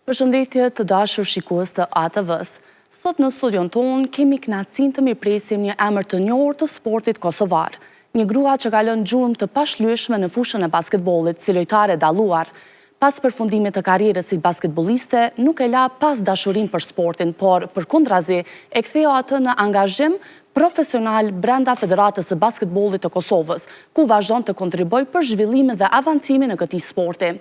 Përshëndetje të dashur shikues të ATV-s. Sot në studion tonë kemi kënaqësinë të mirëpresim një emër të njohur të sportit kosovar. Një grua që ka lënë gjurmë të pashlyeshme në fushën e basketbollit si lojtare dalluar. Pas përfundimit të karrierës si basketboliste, nuk e la pas dashurinë për sportin, por përkundrazi e ktheu atë në angazhim profesional brenda Federatës së Basketbollit të Kosovës, ku vazhdon të kontribuojë për zhvillimin dhe avancimin e këtij sporti.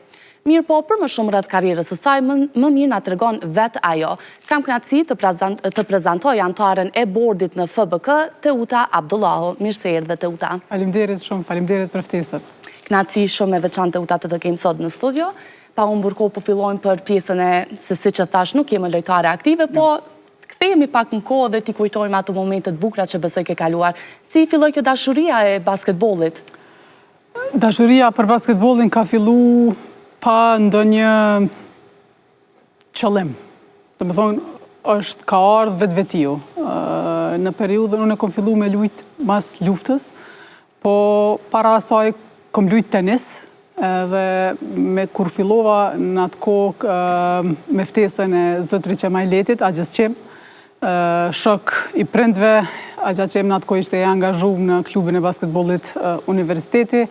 Mirë po, për më shumë rreth karrierës së saj, më mirë na tregon vetë ajo. Kam kënaqësi të prezantoj antaren e bordit në FBK, Teuta Abdullahu. Mirë se erdhe, Teuta. Faleminderit shumë, faleminderit për ftesën. Kënaqësi shumë e veçantë, Teuta, të kemi sot në studio. Pa humbur kohë, po fillojmë për pjesën e se siç e thash, nuk jemi lojtare aktive, po kthehemi pak në kohë dhe t'i kujtojmë ato momentet bukura që besoj ke kaluar. Si filloi kjo dashuria e basketbollit? Dashuria për basketbollin ka fillu pa ndonjë qëllim. Do të thonë, ka ardhur vetvetiu. Në periudhën unë kam filluar me lujt mas luftës, po para asaj kam lujt tenis, edhe kur fillova në atë kohë me ftesën e zotrit Qemajletit, Axhës Qem, shok i prindve, Axha Qem në atë kohë ishte e angazhuar në klubin e basketbollit universiteti,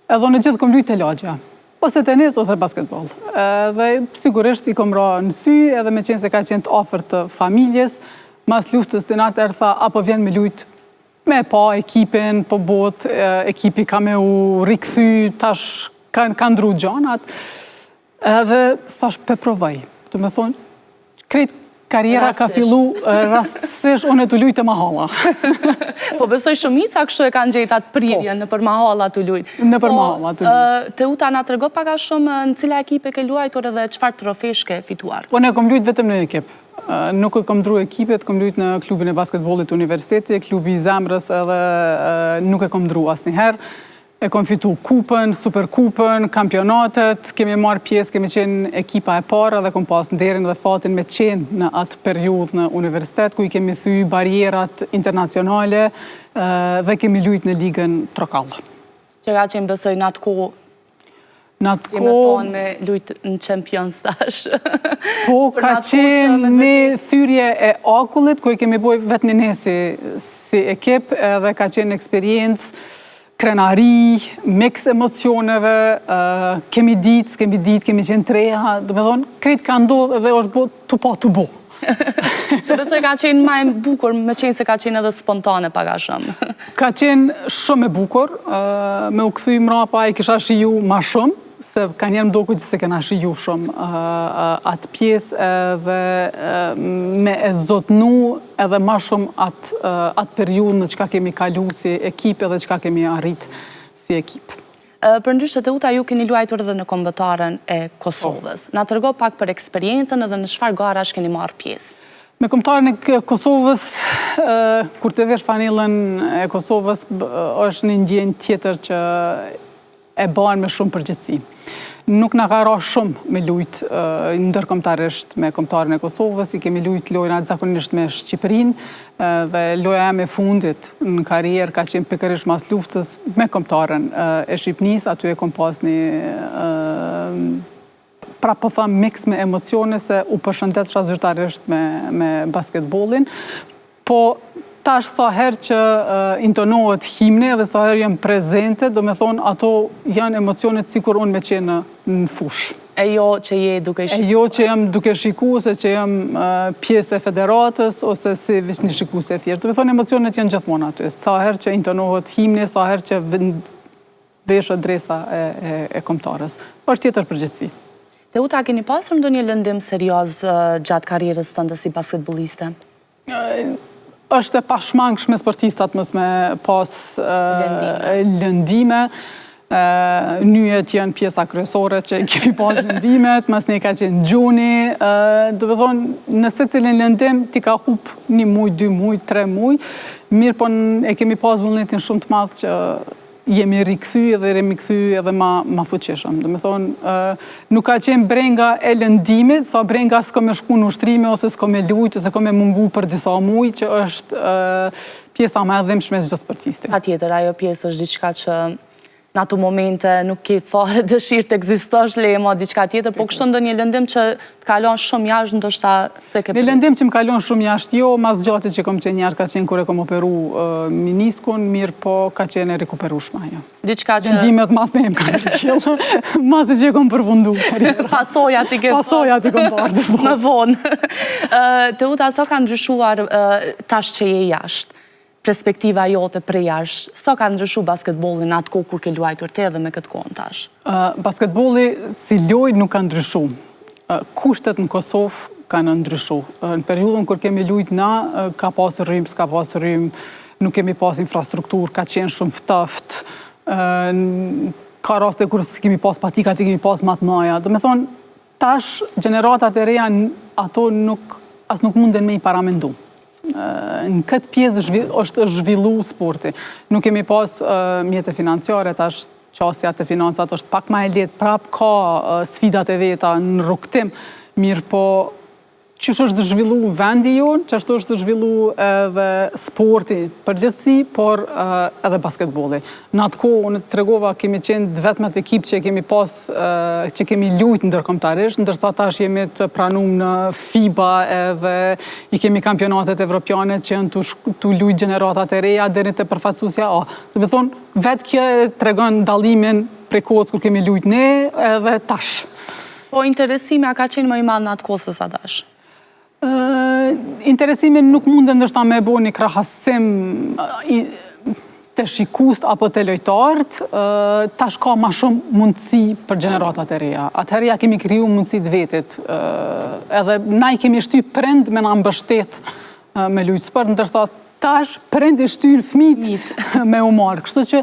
edhe në gjithë kam lujt te lagja. Ose tenis, ose basketbol. Dhe sigurisht i kom ra në sy, edhe me qenë se ka qenë të afërt të familjes, mas luftës të natë ertha, apo vjen me lujt me pa ekipin, po bot, ekipi ka me u rikthy, tash ka ndru gjanat, edhe thash pe provaj. Do me thonë, krejt karriera ka fillu rastësisht unë të lujtë e mahalla. Po besoj shumica kështu e kanë gjetë atë prirje në për mahalla të lujtë. Në për mahalla të lujtë. Teuta na trego pak a shumë në cila ekipe ke luajtur edhe çfarë trofesh ke fituar? Po ne kom lujtë vetëm në ekip. Nuk e kom ndru ekipet, kom lujtë në klubin e basketbollit universiteti, klubi i zemrës edhe nuk e kom ndru asnjëherë. E kom fitu kupën, superkupën, kampionatet, kemi marrë pjesë, kemi qenë ekipa e parë dhe kom pas nderin dhe fatin me qenë në atë periudhë në universitet, ku i kemi thy barierat internacionale dhe kemi lujt në ligën Trokall. Që ka qenë besoj në atë kohë, si me thonë me lujt në Champions tash. Po, ka qenë një thyrje e akullit, ku i kemi boj vetë në si ekip, dhe ka qenë eksperiencë, krenari, mix emocioneve, kemi ditë, kemi qenë treja, do me thonë, krejt ka ndodhë dhe është bo të pa të bo. Që besoj ka qenë ma e bukur, me qenë se ka qenë edhe spontane paka shumë. Ka qenë shumë e bukur, me u këthy mrapa e kisha shiju ma shumë, se ka njerë më doku që se kena shiju shumë atë pjesë dhe me e zotnu edhe ma shumë atë periudhë në qka kemi kalu si ekip edhe qka kemi arrit si ekip. Për ndryshë Teuta, ju keni luajtur edhe në kombëtaren e Kosovës. Na tërgo pak për eksperiencën edhe në çfarë garash keni marrë pjesë. Me kombëtaren e Kosovës, kur të vesh fanelën e Kosovës, është një ndjenjë tjetër që e banë me shumë përgjithësi. Nuk na ka ra shumë me lujt ndërkombëtarisht me kombëtaren e Kosovës, i kemi lujt lojna zakonisht me Shqipërinë dhe loja e fundit në karrierë ka qenë pikërisht mas luftës me kombëtaren e Shqipënisë, aty e kom pas një pra po tham mix me emocione se u përshëndet zyrtarisht me basketbollin, po tash sa herë që intonohet himne dhe sa herë janë prezente, do me thonë ato janë emocionet sikur unë me qenë në fush. E jo që je duke shiku? E jo që jam duke shiku, se që jam pjesë e federatës, ose si vish një shiku se thjerë. Do me thonë emocionet janë gjithmonë aty. Sa herë që intonohet himne, sa herë që veshët dresa e kombëtarës. Është tjetër përgjithësi. Teuta, keni pasur ndonjë lëndim serioz gjatë karrierës tënde si basketboliste? Është e pashmangshme sportistat mos me pas lëndime. Nyjet janë pjesa kryesore që kemi pas lëndimet, mas ne ka qenë gjuni. Do me thonë, në secilin lëndim ti ka hup 1 muj, 2 muj, 3 muj, mirë po e kemi pas vullnetin shumë të madh që jemi rikëthy edhe jemi këthy edhe ma fuqishëm. Do me thonë, nuk ka qenë brenga e lëndimit, sa brenga s'ko me shku në ushtrime, ose s'ko me lujt, ose s'ko me mungu për disa muj, që është pjesa me edhimshme çdo sportisti. Patjetër, ajo pjesë është diçka që në ato momente nuk ke fare dëshirë të egzistosh le ma diçka tjetër, po kështu ndonjë lëndim që të kalon shumë jashtë, ndoshta se ke... Në lëndim që më kalon shumë jashtë, jo, mas gjatit që kom qenë jashtë, ka qenë kur e kom operu miniskun, mirë po ka qenë e rekuperushma, jo. Diçka që... Lëndimet mas ne më ka nërtjellë, masi që e kom përfundu. Pasojat i ke... Pasojat i kom partë. Më vonë. Teuta, sa ka ndryshuar tash që je jashtë? Perspektiva jote për jashtë, sa ka ndryshu basketbolin atë kohë kur ke luajtur te dhe me këtë kohë tash? Basketbolli si loj nuk ka ndryshu. Kushtet në Kosovë kanë ndryshu. Në periudhën kur kemi lujt na, ka pas rrim, s'ka pas rrim, nuk kemi pas infrastruktur, ka qenë shumë ftëft, ka raste kur s'kemi pas patikat, i kemi pas matmaja. Do me thonë, tash generatat e reja ato as nuk munden me i paramendu. Në këtë pjesë është zhvillu sporti. Nuk kemi pas mjete financiare, tash qasja të financat është pak ma e letë, prap ka sfidat e veta në rukëtim, mirë po qësh është zhvillu vendi jonë, qështu është zhvillu edhe sporti përgjithësi, por edhe basketbolli. Në atë kohë, unë të tregova, kemi qenë vetmet ekip që kemi pas, që kemi lujt ndërkombëtarisht, ndërsa tash jemi të pranum në FIBA edhe i kemi kampionatet evropiane që janë të lujt generatat e reja deri te përfaqësuesja A. Do të thonë, vetë kjo tregon dallimin prej kohës kur kemi lujt ne edhe tash. Po interesimi a ka qenë më i madh në atë kohë se sa tash? Interesimin nuk mundën ndoshta me bo një krahasim të shikust apo të lojtarët, tash ka ma shumë mundësi për generatat e reja. Atëherë ja kemi kriju mundësit vetit, edhe na i kemi shty prind me na mbështet me lujtë sport, ndërsa tash prind i shtynë fëmijët me u marrë. Kështu që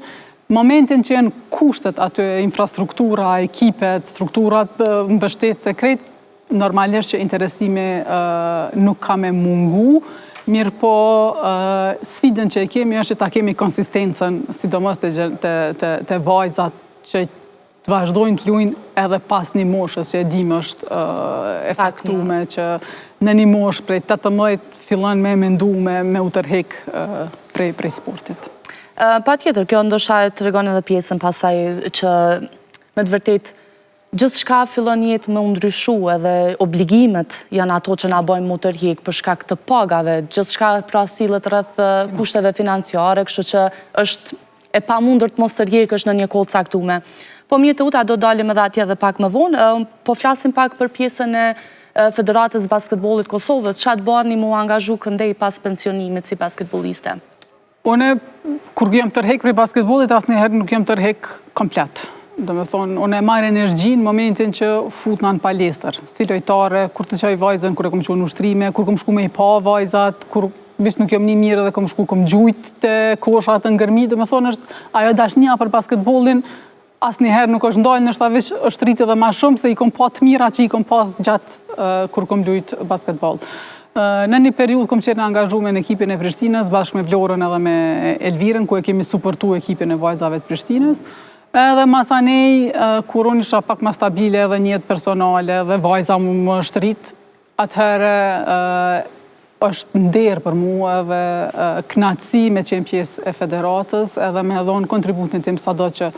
momentin që janë kushtet aty, infrastruktura, ekipet, strukturat, mbështet se krejt, normalisht që interesimi nuk ka me mungu, mirë po sfidën që e kemi është që ta kemi konsistencën, sidomos të vajzat që të vazhdojnë të lujnë edhe pas një moshës që e dim është e faktume që në një moshë prej 18 fillon me mendu me u tërhek prej sportit. Pa tjetër, kjo ndosha të regon edhe pjesën pasaj që me të vërtet gjithë shka fillon jetë me ndryshu edhe obligimet janë ato që na bojmë mu tërhek për shkak të pagave, gjithë shka pra sillet rreth kushteve financiare, kështu që është e pa mundur të mos tërhek është në një kohë caktume. Po mirë Teuta, do dalim edhe atje dhe pak më vonë, po flasim pak për pjesën e Federatës Basketbollit Kosovës, çfarë bëni mu angazhu këndej pas pensionimit si basketboliste? Une, kur jam tërhek për basketbollit, asnjëherë nuk jam tërhek komplet. Do me thonë, unë e marrë energji në momentin që futna në palestër. Si lojtare, kur të qaj vajzën, kur e kom qu në ushtrime, kur kom shku me i pa vajzat, kur vish nuk jom një mirë dhe kom shku, kom gjujt të koshat të ngërmi, do me thonë është ajo dashnia për basketbollin, asnjëherë nuk është ndalë, nështë vish është rritë edhe ma shumë, se i kom pa të mira që i kom pas gjatë kur kom lujt basketball. Në një periudhë kom qenë angazhume në ekipin e Prishtinës, bashkë me Vlorën edhe me Elvirën, ku e kemi supportu ekipin e vajzave të Prishtinës. Edhe masanej, kur unë isha pak ma stabile edhe njët personale dhe vajza më është rritë, atëherë është nderë për mua dhe knatësi me qenë pjesë e federatës edhe me edhonë kontributin tim sado që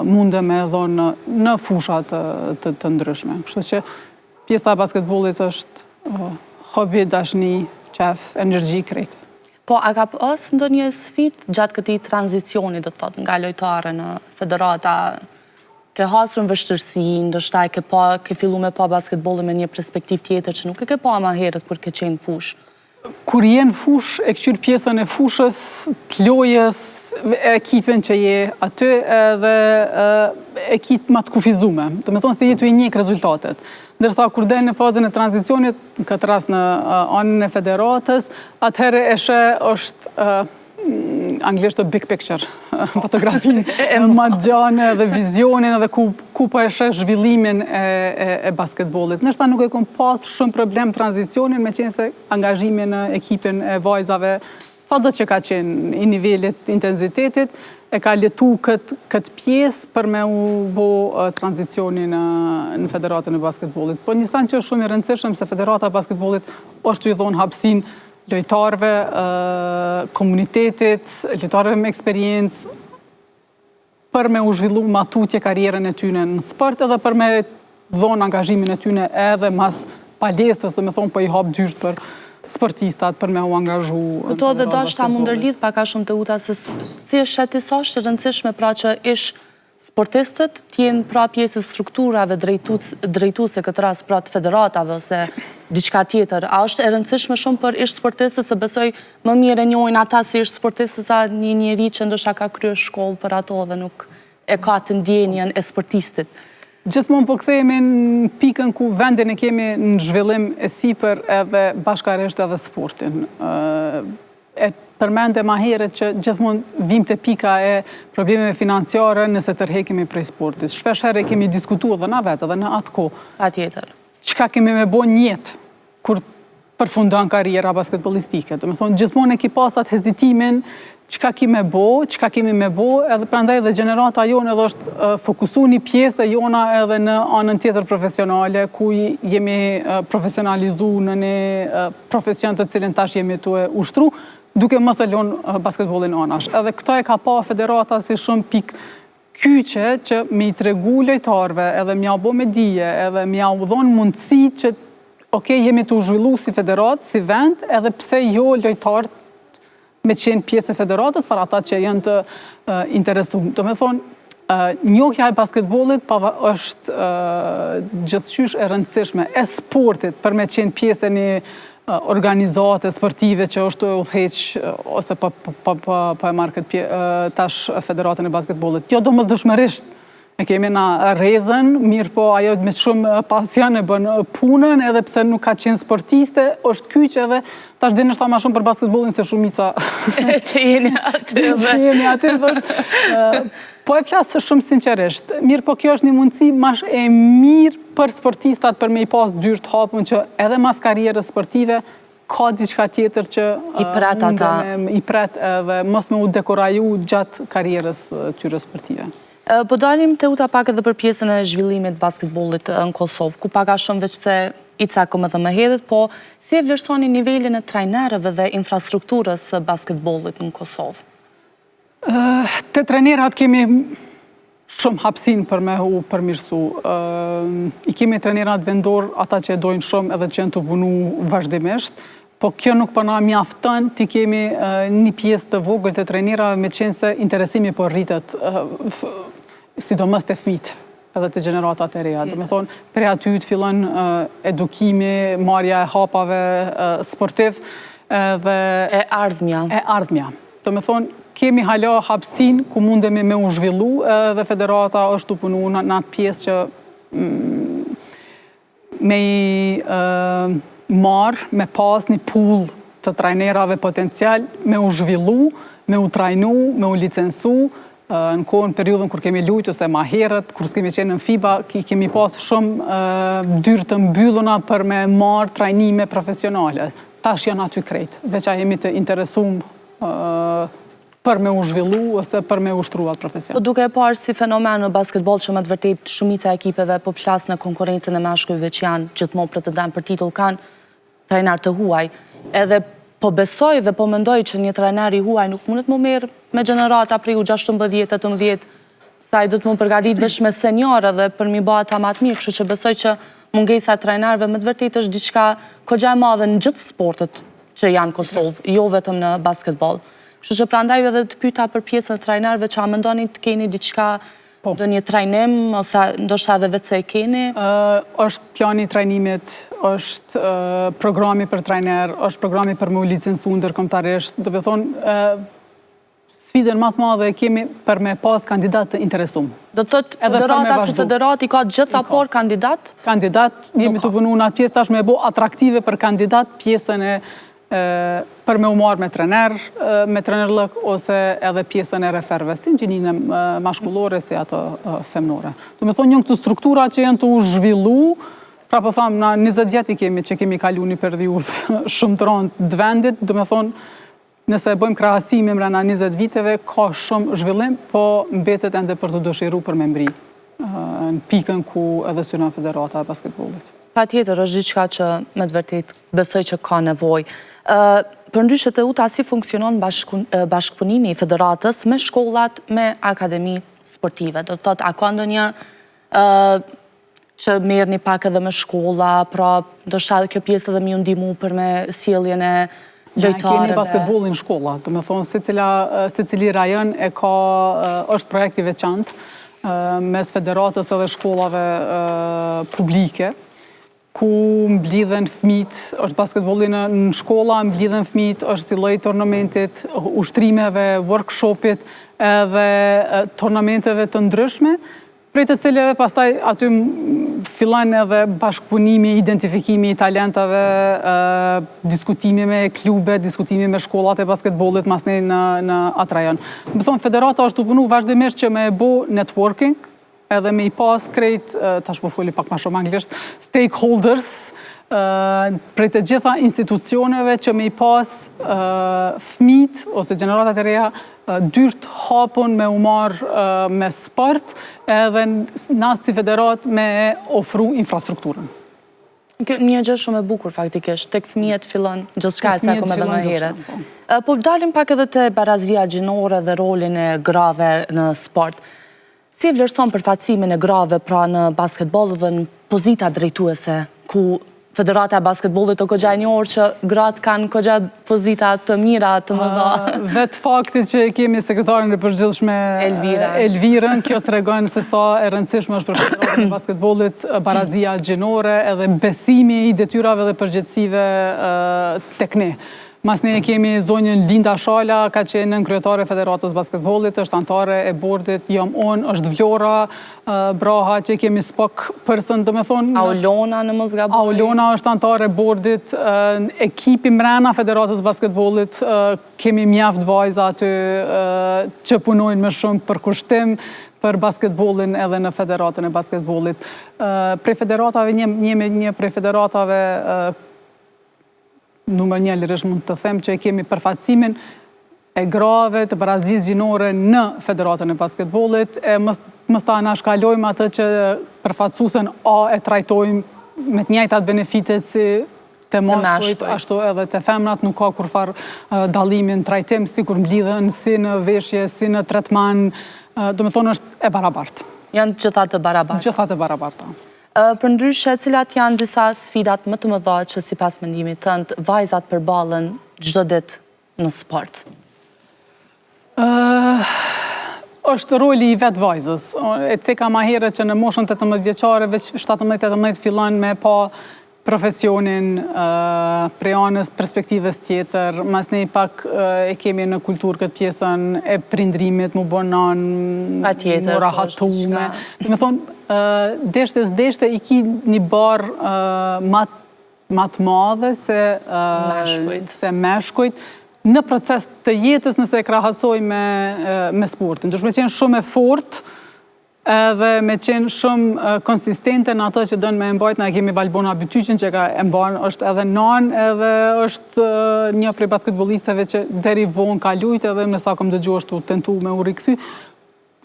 munde me edhonë në fushat të ndryshme. Kështu që pjesa e basketbollit është hobi, dashni, qef, energji, krejtë. Po, a ka pas ndonjë sfidë gjatë këtij tranzicioni, do të thotë, nga lojtare në federata, ke hasur në vështirësi, ndoshta ke fillu me pa basketbollin me një perspektiv tjetër që nuk e ke pa ma herët kur ke qenë fush? Kur jenë fush, e këqyr pjesën e fushës, të lojës, ekipin që je aty edhe ekip ma të kufizume. Do me thonë se jetu i njek rezultatet. Ndërsa kur del në fazën e tranzicionit, në këtë rast në anën e federatës, atëherë eshe është anglisht big picture, fotografin ma gjane dhe vizionin edhe ku po eshe zhvillimin e basketbollit. Nështë ta nuk e kom pas shumë problem tranzicionin me qenë se angazhimin në ekipin e vajzave sa do që ka qenë i nivellit intenzitetit, e ka letu këtë pjesë për me u bo tranzicionin në Federatën e Basketbollit. Po njësan që është shumë i rëndësishëm se Federata e Basketbollit është i dhonë hapsin lojtarve, komunitetit, lojtarve me eksperiencë, për me u zhvillu matutje karierën e tyne në sport edhe për me dhonë angazhimin e tyne edhe mas palestrës, do me thonë, po i hap dysht për sportistat, për me u angazhu. Këto dhe do është ta më ndërlidh paka shumë të uta, se si është shëtisa është rëndësishme pra që ish sportistët t'jenë pra pjesë strukturave drejtuese këtë rast pra të federatave ose diçka tjetër. A është e rëndësishme shumë për ish sportistët, se besoj më mirë e njohin ata si ish sportistët sa një njeri që ndoshta ka kryer shkollë për ato dhe nuk e ka të ndjenjen e sportistit. Gjithmonë po kthehemi në pikën ku vendin e kemi në zhvillim e sipër edhe bashkarisht edhe sportin. E përmende ma herët që gjithmonë vim të pika e problemeve financiare nëse tërhekemi prej sportit. Shpesh herë kemi diskutuar edhe na vetë, edhe në atë kohë. Patjetër. Çka kemi me bo njetë kur përfundon karriera basketbollistike. Do me thonë, gjithmonë e ki pasat hezitimin çka kemi me bo, edhe prandaj dhe gjenerata jonë edhe është fokusu një pjesë e jona edhe në anën tjetër profesionale, ku jemi profesionalizu në një profesion të cilin tash jemi të e ushtru, duke mos e lënë basketbollin anash. Edhe këta e ka pa federata si shumë pikë kyçe që me i tregu lojtarve, edhe mja bo me dije, edhe mja u dhonë mundësi që jemi të u zhvillu si federat, si vend, edhe pse jo lojtarët me qenë pjesë e federatës, për ata që janë të interesuar. Do me thonë, njohja e basketbollit është gjithçysh e rëndësishme, e sportit, për me qenë pjesë e një organizate sportive që është u theq, ose po e marrë tash federatën e basketbollit. Jo domosdoshmërisht e kemi na rrezën, mirë po ajo me shumë pasion e bën punën, edhe pse nuk ka qenë sportiste, është kyç edhe tash dhe nështë ta ma shumë për basketbollin se shumica që jeni aty. Që jemi aty, po e flasë shumë sinqerisht. Mirë po kjo është një mundësi mash e mirë për sportistat për me i pas dyrë hapun që edhe mas karierës sportive ka diçka tjetër që i pret edhe mos me u dekoraju gjatë karierës tyre sportive. Po dalim të uta pak edhe për pjesën e zhvillimit basketbollit në Kosovë, ku paka shumë veç se i cakëm edhe më hedhet, po si e vlerësoni nivelin e trajnerëve dhe infrastrukturës basketbollit në Kosovë? Të trajnerat kemi shumë hapsin për me u përmirësu. I kemi trajnerat vendor, ata që e dojnë shumë edhe që janë të punu vazhdimisht, po kjo nuk përna mjaftën të kemi një pjesë të vogël të trajnerave me qenë se interesimi po rritet sidomos të fëmijët edhe të gjeneratat e reja. Do me thonë, prej aty të fillon edukimi, marrja e hapave sportiv e ardhmja. Do me thonë, kemi hala hapsin ku mundemi me u zhvillu dhe federata është të punu në atë pjesë që me i marë, me pas një pool të trajnerave potencial, me u zhvillu, me u trajnu, me u licensu, në kohën periudhën kur kemi lujtë ose ma herët, kur s'kemi qenë në FIBA, kemi pas shumë dyrë të mbylluna për me marë trajnime profesionale. Tash janë aty krejt, veqa jemi të interesum për me u zhvillu ose për me u shtruat profesion. Po duke e parë si fenomen në basketbol që më të vërtet shumica ekipeve po plasë në konkurencën e mashkujve që janë gjithmonë pretendent për titull kanë trajner të huaj, edhe po besoj dhe po mendoj që një trajner i huaj nuk mundet më merë me gjenerata prej u 16-18, sa i do të më përgatit vesh me senior edhe për mi bëha ta matë mirë, kështu që besoj që mungesa e trajnerve më të vërtet është diçka kogja e madhe në gjithë sportet që janë Kosovë, jo vetëm në basketbol. Kështu që prandaj edhe të pyeta për pjesën e trajnerve që a mendoni të keni diçka do një trajnim, ose ndoshta edhe vetë se e keni? Është plani i trajnimit, është programi për trajner, është programi për me u licencu ndërkombëtarisht. Do të thonë, sfidën më të madhe e kemi për me pas kandidat të interesum. Do të thotë federata si federat i ka gjithë aport kandidat? Kandidat, jemi të punu në atë pjesë tash me bo atraktive për kandidat pjesën e për me u marrë me trener lëk, ose edhe pjesën e referve, si në gjininë mashkullore, si ato femnore. Do me thonë një këtë struktura që janë të u zhvillu, pra po thamë, na 20 vjeti kemi që kemi kalu një periudhë shumë të rëndë të vendit, do me thonë, nëse bëjmë krahasime mrena 20 viteve, ka shumë zhvillim, po mbetet ende për të dëshiru për me mbri në pikën ku edhe synon federata e basketbollit. Patjetër është diçka që me të vërtet besoj që ka nevojë. Për ndryshe të uta, si funksionon bashkëpunimi i federatës me shkollat, me akademi sportive? Do të thotë, a ka ndonjë që merr një pak edhe me shkolla, pra ndoshta kjo pjesë edhe më ju ndihmu për me sjelljen e lojtarëve. Kemi basketbollin në shkolla, do të thonë secili rajon është projekt i veçantë mes federatës edhe shkollave publike, ku mblidhen fëmijët, është basketbolli në shkolla, mblidhen fëmijët, është si lloj turnamentit, ushtrimeve, workshopit, edhe turnamenteve të ndryshme, prej të cilëve pastaj aty fillon edhe bashkëpunimi, identifikimi i talentave, diskutimi me klube, diskutimi me shkollat e basketbollit masnej në atë rajon. Më thonë, federata është të punu vazhdimisht që me bo networking, edhe me i pas krejt, tash po foli pak ma shumë anglisht, stakeholders, prej të gjitha institucioneve që me i pas fëmijët ose gjeneratat e reja dyrt hapun me u marrë me sport, edhe nasë si federat me ofru infrastrukturën. Një gjë shumë e bukur faktikisht, tek fëmijët fillon gjithçka e caktuar edhe më herët. Po dalim pak edhe te barazia gjinore dhe rolin e grave në sport. Si e vlerëson përfaqësimin e grave pra në basketboll dhe në pozita drejtuese, ku Federata e basketbollit o kogja një orë që gratë kanë kogja pozita të mira, të mëdha. Vetë fakti që kemi sekretarin e përgjithshme Elvirën, kjo të regon se sa e rëndësishme është për Federatën e basketbollit barazia gjinore edhe besimi i detyrave dhe përgjithësive tek ne. Mas ne kemi zonjën Linda Shala, ka qenë në kryetare e Federatës basketbollit, është antare e bordit, jam unë, është Vlora Braha, që kemi spok person, do me thonë... Aulona në Mosgaboj. Aulona është antare e bordit, ekipi mrena Federatës basketbollit, kemi mjaft vajza aty që punojnë më shumë për kushtim, për basketbollin edhe në Federatën e basketbollit. Prej federatave, një prej federatave numër një lirish mund të them që e kemi përfaqësimin e grave të barazisë gjinore në Federatën e basketbollit, mos ta anashkalojmë atë që përfaqësuesen e trajtojmë me të njëjtat benefite si të mashkujt, ashtu edhe të femrat, nuk ka kurfar dallimin trajtim, si kur mblidhen, si në veshje, si në tretman, do me thonë është e barabartë. Janë gjitha të barabartë. Gjitha të barabartë. Për ndryshe, cilat janë disa sfidat më të mëdha që si pas mendimit tënd vajzat përballen çdo ditë në sport? Është roli i vetë vajzës. E ceka ma herët që në moshën 18 vjeqare, veç 17-18 fillon me pa profesionin prej anës perspektives tjetër, mas ne pak e kemi në kulturë këtë pjesën e prindrimit, mu bonan, mu rahatume. Me thonë, deshte i ki një barë matë madhe se meshkujt në proces të jetës nëse e krahasoj me sportin. Dush me qenë shumë e fort edhe me qenë shumë konsistente në ato që dënë me mbajt. Na kemi Valbona Bytyqin që ka mbanë, është edhe nan, edhe është një prej basketbolisteve që deri vonë ka lujt edhe me sa kom dëgju është tentu me u rikthy.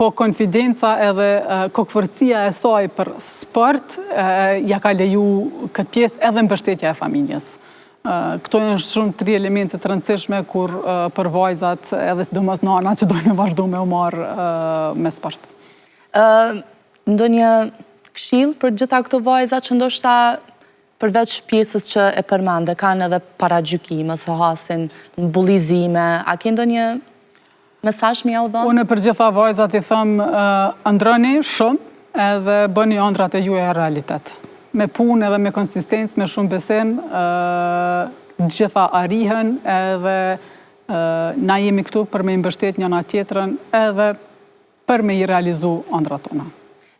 Po konfidenca edhe kokëfërcia e saj për sport ja ka leju këtë pjesë edhe mbështetja e familjes. Këto janë shumë 3 elemente të rëndësishme kur për vajzat edhe sidomos nana që dojnë me vazhdu me u marë me sport. Ndonjë këshill për gjitha këto vajza që ndoshta përveç pjesës që e përmende, kanë edhe paragjykime, se hasin bullizime, a ke ndonjë mesazh më ja u dhënë? Unë për gjitha vajzat i thëmë, ëndroni shumë edhe bëni ëndrat e juaja realitet. Me punë edhe me konsistencë, me shumë besim, gjitha arrihen edhe na jemi këtu për me mbështet njëna tjetrën edhe për me i realizu ëndrat tona.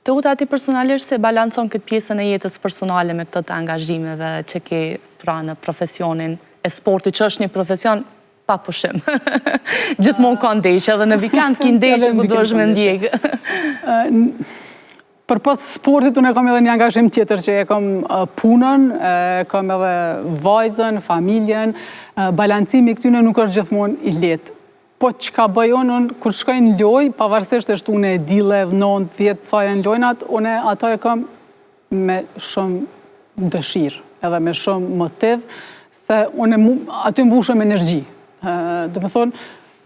Të uta ti personalisht se balancon këtë pjesën e jetës personale me këtë të angazhimeve që ke pra në profesionin e sportit, që është një profesion pa pushim. Gjithmonë ka ndeshje edhe në vikend ki ndeshje ku do është me ndjekë. Për pas sportit, unë e kam edhe një angazhim tjetër që e kam punën, e kam edhe vajzën, familjen, balancimi këtyne nuk është gjithmonë i letë. Po që ka bëjon, kur shkojnë loj, pavarësisht është unë e dile, 9-10 sa janë lojnat, unë ato e kam me shumë dëshirë, edhe me shumë motiv, se unë aty mbushëm energji. Dhe me thonë,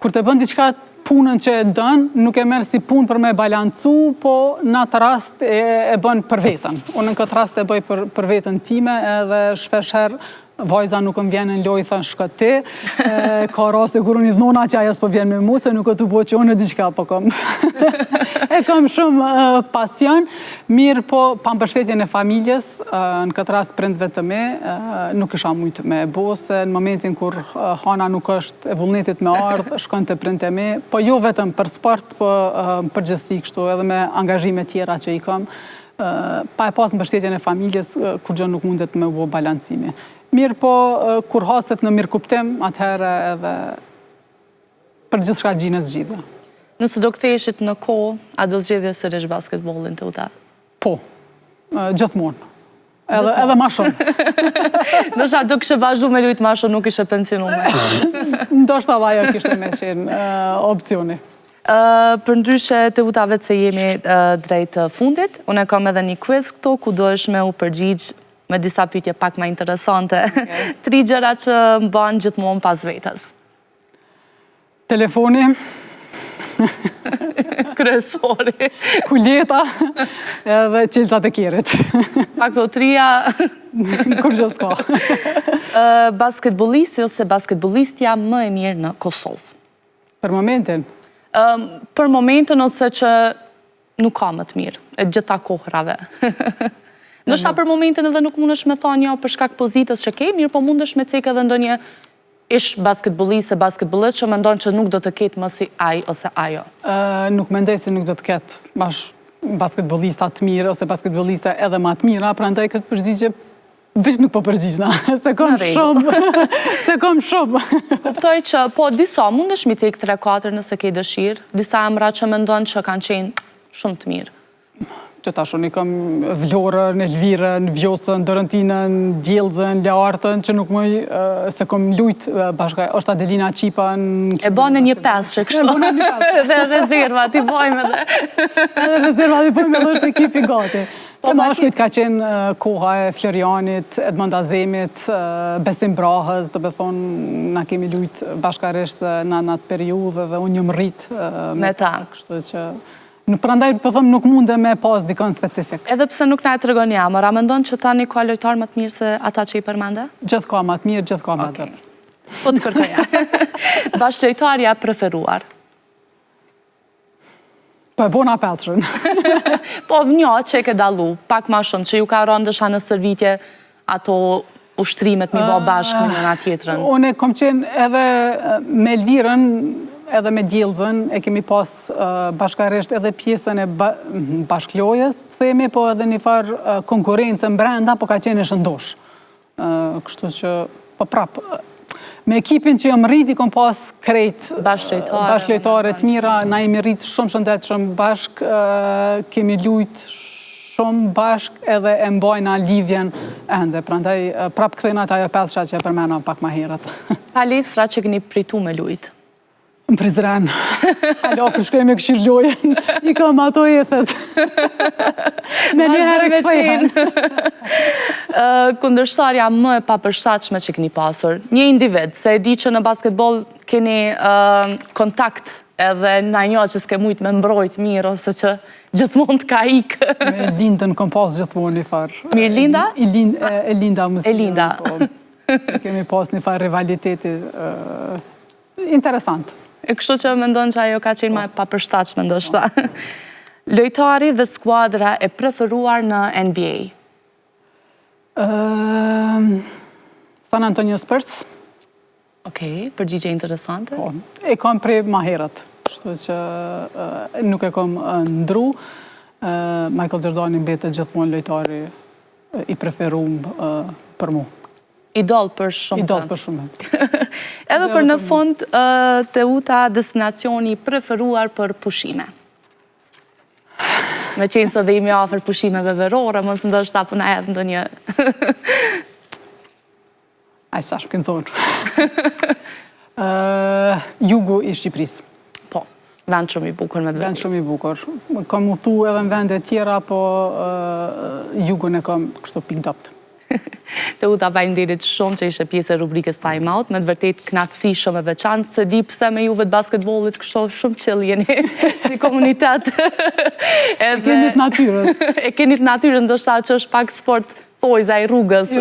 kur të bën diçka punën që e dënë, nuk e merë si punë për me balancu, po në atë rast e bën për vetën. Unë në këtë rast e bëj për vetën time, edhe shpesher vajza nuk më vjen në lojë, thënë shka ti, ka raste kur unë i dhona që aja s'po vjen me mu, se nuk e të bo që unë e diqka, po kom. E kam shumë pasion, mirë po pambështetjen e familjes, në këtë rast prindve të me, nuk isha mujtë me bo, se në momentin kur hana nuk është e vullnetit me ardhë, shkon të prindë e me, po jo vetëm për sport, po për gjithësi kështu, edhe me angazhime tjera që i kam, pa e pas mbështetjen e familjes, kur gjë nuk mundet me bo balancimi. Mirë po, kur haset në mirë kuptim, atëherë edhe për gjithë shka gjinë zgjidhe. Nëse do ktheheshit në kohë, a do zgjedhje sërish basketbolin të uta? Po, gjithmonë. Edhe ma shumë. Ndoshta do kështë vazhdu me lujtë ma shumë, nuk ishe pensionuar. Ndoshta ajo kishte me qenë opcioni. Për ndryshe të utave që jemi drejt fundit, unë e kam edhe një quiz këto, ku do është me u përgjigjë me disa pyetje pak ma interesante. 3 gjëra që më banë gjithmonë pas vetës. Telefoni. Kryesori. Kuljeta edhe qelësat e kjerit. Pak të 3-ja. Kur gjë s'ka. Basketbolisti ose basketbolistja më e mirë në Kosovë? Për momentin? Për momentin ose që nuk ka më të mirë, e gjitha kohrave. Ndoshta për momentin edhe nuk mundesh me thonë jo për shkak pozitës që ke, mirë po mundesh me cekë edhe ndonjë ish basketbolist e basketbolist që mendon që nuk do të ketë më si ai ose ajo. Nuk mendoj se nuk do të ketë bash basketbolista të mirë ose basketbolista edhe më të mira, prandaj këtë përgjigje veç nuk po përgjigjna. Se kom shumë. Se kom shumë. Kuptoj që po disa mundesh mi cekë 3-4 nëse ke dëshirë, disa emra që mendon që kanë qenë shumë të mirë. Që tash unë i kam Vlorën, Elvirën, Vjosën, Dorotinën, Djelzën, Leartën, që nuk mëj se kom lujt bashka, është Adelina Qipa në... E bane një 5 që kështu. E bane një 5. Dhe rezerva, ti bojme dhe. Edhe rezerva, ti bojme dhe është ekipi gati. Të mashkujt ka qenë koha e Florianit, Edmond Azemit, Besim Brahës, të bethonë, na kemi lujt bashkarisht në atë periudhë dhe unë një rrit me ta. Kështu që... Në prandaj, përthëm, nuk munde me pas dikon specifik. Edhe pse nuk na e tregon jamër, a mendon që tani ka lojtar më të mirë se ata që i përmende? Gjithë ka më të mirë, gjithë ka më të mirë. Po të kërkoja. Bashkëlojtarja preferuar? Po e bona Petrën. Po një që e ke dalu, pak ma shumë, që ju ka rëndësha në stërvitje ato ushtrimet mi bo bashkë në nga tjetërën. Unë kom qenë edhe me Elvirën, edhe me Djelzën, e kemi pas bashkarisht edhe pjesën e bashklojës, të themi, po edhe një farë konkurencë në brenda, po ka qenë e shëndosh. Kështu që, po prapë, me ekipin që jam rriti, kom pas krejt bashklojtare të mira, na jemi rritë shumë shëndet shumë bashk, kemi lujt shumë bashk edhe e mbajna lidhjen ende. Prandaj, prapë këthejna të ajo pethsha që e përmena pak ma herët. Palestra që këni pritu me lujt? Në Prizren. Halo, kër shkoj me këshirë lojën, i kam ato jethet. Me një herë këthejhen. Kundërshtarja më e papërshtatshme që këni pasur, një individ, se e di që në basketbol keni kontakt edhe në një që s'ke mujt me mbrojt mirë, ose që gjithmonë të ka ikë. Me Lindën kom pas gjithmonë një farë. Mirë Linda? Elinda Muslim. Elinda. Kemi pas një farë rivaliteti interesant. E kështu që mendon që ajo ka qenë ma e papërshtatshme ndoshta. Lojtari dhe skuadra e preferuar në NBA? San Antonio Spurs. Okej, përgjigje interesante. E kam prej ma herët, kështu që nuk e kam ndru. Michael Jordan mbetet gjithmonë lojtari i preferuar për mu. Idol për shumë. Idol për shumë. Edhe për në fund të uta destinacioni preferuar për pushime. Me qenë se dhe imi afer pushimeve verore, mos ndoshta po na hedh ndonjë. Aj sa shpënconë. Jugu i Shqipërisë. Po, vend shumë i bukur me dhe. Vend shumë i bukur. Kam udhtu edhe në vende tjera, po jugun e kam kështu pikdopt. Të Uta, faleminderit shumë që ishe pjesë e rubrikës Time Out, me të vërtet knatësi shumë e veçantë, se di pse me juve të basketbollit kështu shumë chill jeni si komunitet. E keni të natyrën. E keni të natyrën, ndoshta që është pak sport thojza i rrugës.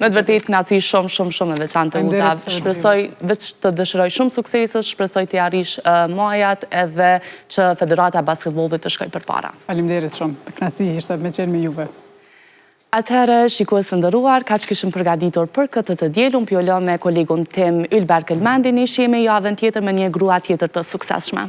Me të vërtet knatësi shumë e veçantë, Uta. Shpresoj veç të dëshiroj shumë suksese, shpresoj të arrish majat edhe që Federata e Basketbollit të shkoj përpara. Faleminderit shumë. Knatësi ishte me qenë me juve. Atëherë, shikues të nderuar, kaq kishim përgatitur për këtë të diel, unë pjolo me kolegun tim Ylber Kelmendi, ne shihemi javën tjetër me një grua tjetër të suksesshme.